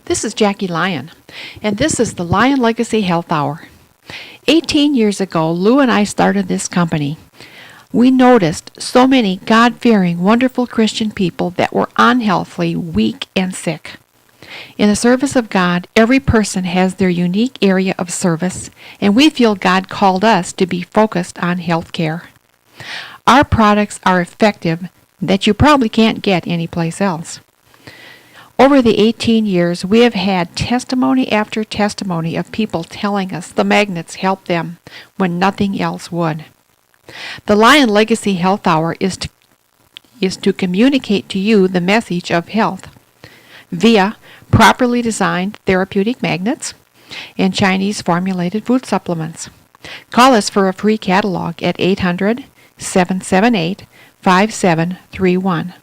This is Jackie Lyon, and this is the Lyon Legacy Health Hour. 18 years ago, Lew and I started this company. We noticed so many God-fearing, wonderful Christian people that were unhealthily, weak, and sick. In the service of God, every person has their unique area of service, and we feel God called us to be focused on health care. Our products are effective that you probably can't get anyplace else. Over the 18 years, we have had testimony after testimony of people telling us the magnets help them when nothing else would. The Lyon Legacy Health Hour is to communicate to you the message of health via properly designed therapeutic magnets and Chinese formulated food supplements. Call us for a free catalog at 800-778-5731.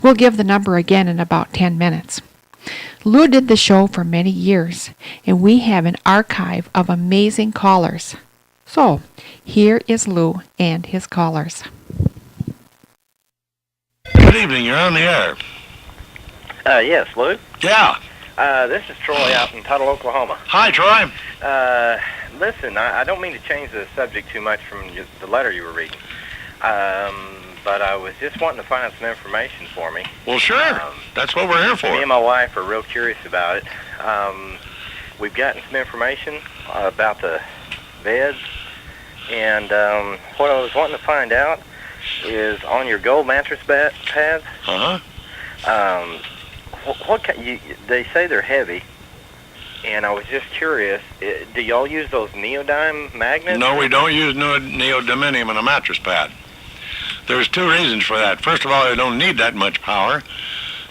We'll give the number again in about 10 minutes. Lew did the show for many years, and we have an archive of amazing callers. So, here is Lew and his callers. Good evening, you're on the air. Yes, Lew? Yeah. This is Troy out in Tuttle, Oklahoma. Hi, Troy. Listen, I don't mean to change the subject too much from the letter you were reading. But I was just wanting to find out some information for me. Well, sure. That's what we're here for. Me and my wife are real curious about it. We've gotten some information about the beds, and what I was wanting to find out is on your gold mattress pads. They say they're heavy, and I was just curious. Do y'all use those neodyme magnets? No, we don't use neodymium in a mattress pad. There's two reasons for that. First of all, they don't need that much power,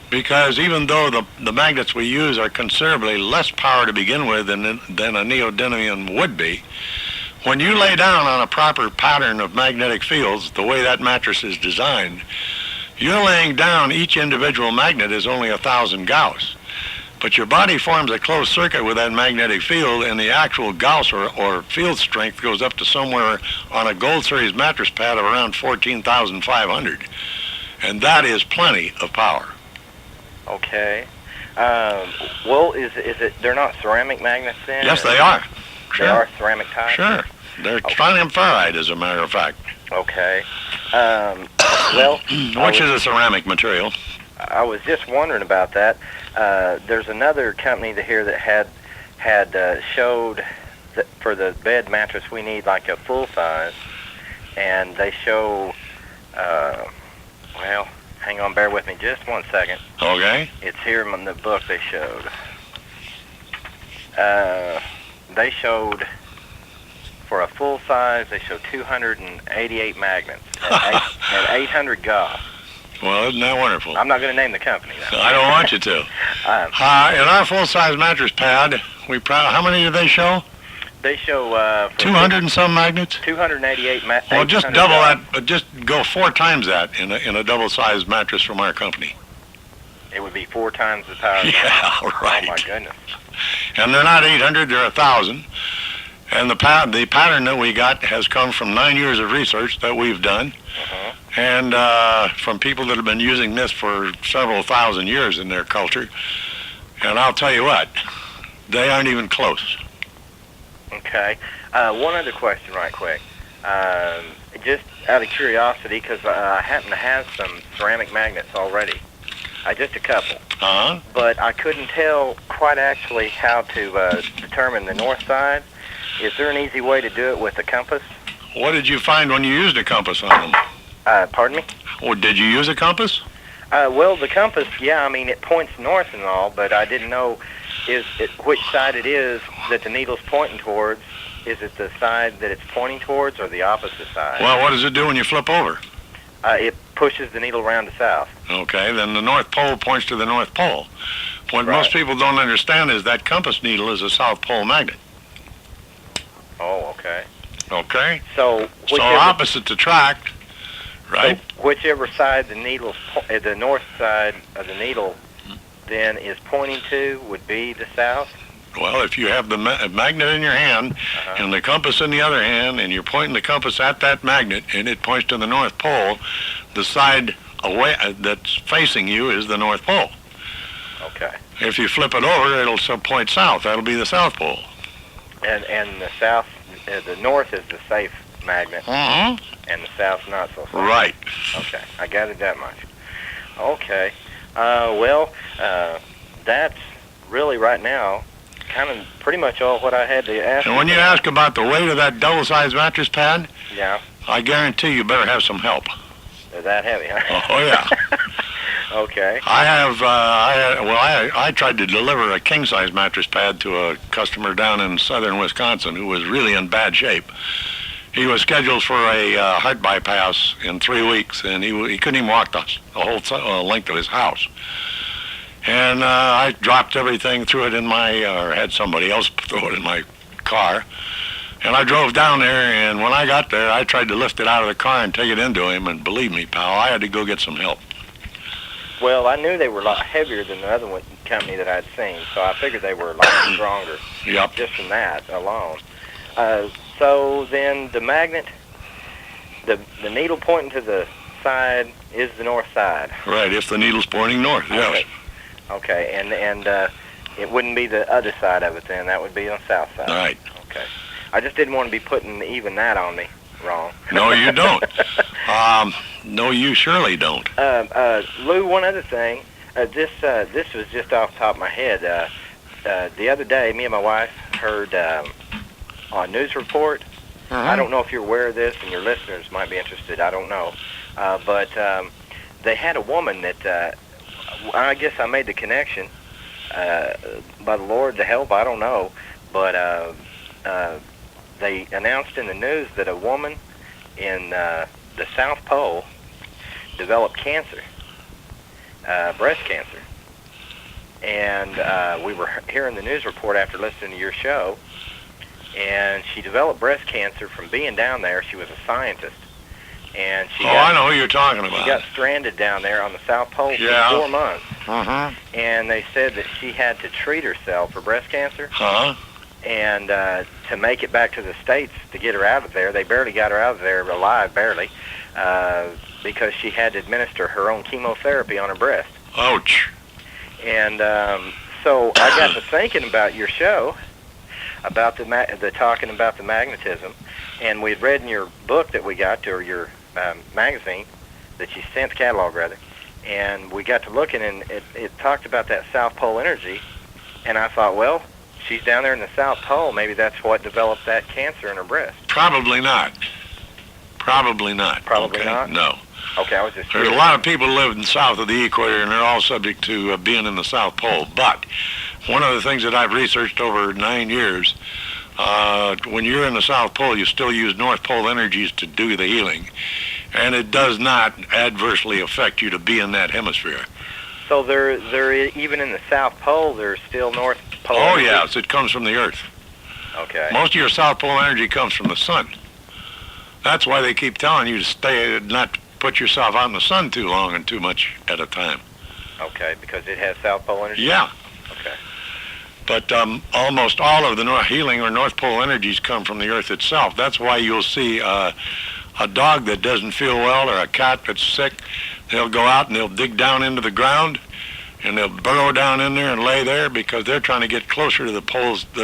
because even though the magnets we use are considerably less power to begin with than a neodymium would be, when you lay down on a proper pattern of magnetic fields, the way that mattress is designed, you're laying down each individual magnet is only 1,000 Gauss. But your body forms a closed circuit with that magnetic field, and the actual Gauss or field strength goes up to somewhere on a Gold Series mattress pad of around 14,500. And that is plenty of power. Okay. Well, is it, they're not ceramic magnets then? Yes, they are. Sure. They are ceramic type? Sure. They're strontium ferrite, as a matter of fact. Okay. Well... Which is a ceramic material. I was just wondering about that. There's another company here that had showed that for the bed mattress we need like a full size, and they show, well, hang on, bear with me just 1 second. Okay. It's here in the book they showed. They showed, for a full size, they show 288 magnets at 800 Gauss. Well, isn't that wonderful? I'm not going to name the company, though. I don't want you to. In our full-size mattress pad, how many do they show? They show... 200 and some magnets? 288 magnets. Well, just double that, just go 4 times that in a double-sized mattress from our company. It would be 4 times the power. Yeah, right. Oh, my goodness. And they're not 800, they're 1,000. And the pattern that we got has come from 9 years of research that we've done. And from people that have been using this for several thousand years in their culture. And I'll tell you what, they aren't even close. Okay. One other question right quick. Just out of curiosity, because I happen to have some ceramic magnets already. Just a couple. But I couldn't tell quite actually how to determine the north side. Is there an easy way to do it with a compass? What did you find when you used a compass on them? Pardon me? Well, did you use a compass? Well, the compass, yeah, I mean, it points north and all, but I didn't know which side it is that the needle's pointing towards. Is it the side that it's pointing towards or the opposite side? Well, what does it do when you flip over? It pushes the needle around to south. Okay, then the North Pole points to the North Pole. What most people don't understand is that compass needle is a South Pole magnet. Oh, okay. Okay? So opposites attract, right? So whichever side the north side of the needle then is pointing to would be the south? Well, if you have the magnet in your hand and the compass in the other hand, and you're pointing the compass at that magnet and it points to the North Pole, the side away that's facing you is the North Pole. Okay. If you flip it over, it'll point south. That'll be the South Pole. And the south, the north is the safe magnet, Uh-huh. and the south not so safe. Right. Okay, I gathered that much. Okay. That's really right now kind of pretty much all what I had to ask. And when you ask about the weight of that double-sized mattress pad, yeah, I guarantee you better have some help. they're that heavy, huh? Oh, yeah. Okay. I tried to deliver a king-size mattress pad to a customer down in southern Wisconsin who was really in bad shape. He was scheduled for a heart bypass in 3 weeks, and he couldn't even walk the whole length of his house. And I dropped everything, threw it in or had somebody else throw it in my car. And I drove down there, and when I got there, I tried to lift it out of the car and take it into him, and believe me, pal, I had to go get some help. Well, I knew they were a lot heavier than the other company that I'd seen, so I figured they were a lot stronger. Yep. Just from that alone. So then the magnet, the needle pointing to the side is the north side. Right, if the needle's pointing north, yes. Okay, and it wouldn't be the other side of it then. That would be on the south side. Right. Okay. I just didn't want to be putting even that on me wrong. No, you don't. No, you surely don't. Lou, one other thing. This was just off the top of my head. The other day, me and my wife heard on a news report. I don't know if you're aware of this, and your listeners might be interested. I don't know. But they had a woman that, I guess I made the connection by the Lord to help. I don't know. But they announced in the news that a woman in the South Pole developed cancer, breast cancer. And we were hearing the news report after listening to your show, and she developed breast cancer from being down there. She was a scientist, and I know who you're talking about. She got stranded down there on the South Pole for 4 months. And they said that she had to treat herself for breast cancer. And to make it back to the States to get her out of there, they barely got her out of there alive, barely, because she had to administer her own chemotherapy on her breast. Ouch. And so I got to thinking about your show, about the talking about the magnetism, and we'd read in your book that we got, or your magazine that you sent, the catalog rather, and we got to looking, and it talked about that South Pole energy, and I thought, well, she's down there in the South Pole. Maybe that's what developed that cancer in her breast. Probably not. Probably not. Probably okay? not? No. Okay, I was just There's a lot of people who live south of the equator, and they're all subject to being in the South Pole. But one of the things that I've researched over 9 years, when you're in the South Pole, you still use North Pole energies to do the healing. And it does not adversely affect you to be in that hemisphere. So there even in the South Pole, there's still North Pole Oh, energy? yes, it comes from the Earth. Okay. Most of your South Pole energy comes from the sun. That's why they keep telling you to not to put yourself out in the sun too long and too much at a time. Okay, because it has South Pole energy? Yeah. Okay. But almost all of the healing or North Pole energies come from the Earth itself. That's why you'll see a dog that doesn't feel well or a cat that's sick, they'll go out and they'll dig down into the ground and they'll burrow down in there and lay there because they're trying to get closer to the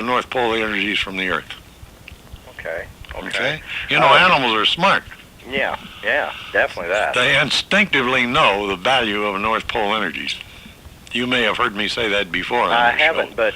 North Pole energies from the Earth. Okay. Okay? You know, animals are smart. Yeah, definitely that. They instinctively know the value of North Pole energies. You may have heard me say that before. I haven't, but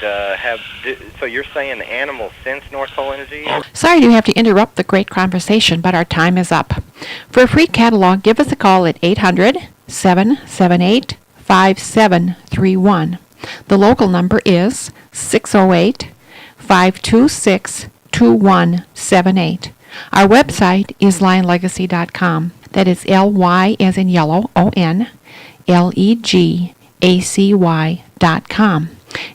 so you're saying animals sense North Pole energy? Oh. Sorry to have to interrupt the great conversation, but our time is up. For a free catalog, give us a call at 800-778-5731. The local number is 608-526-2178. Our website is lionlegacy.com. That is L-Y as in yellow, O-N, Legacy.com.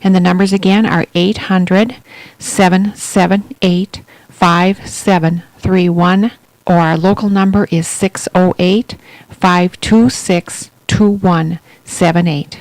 And the numbers again are 800-778-5731, or our local number is 608-526-2178.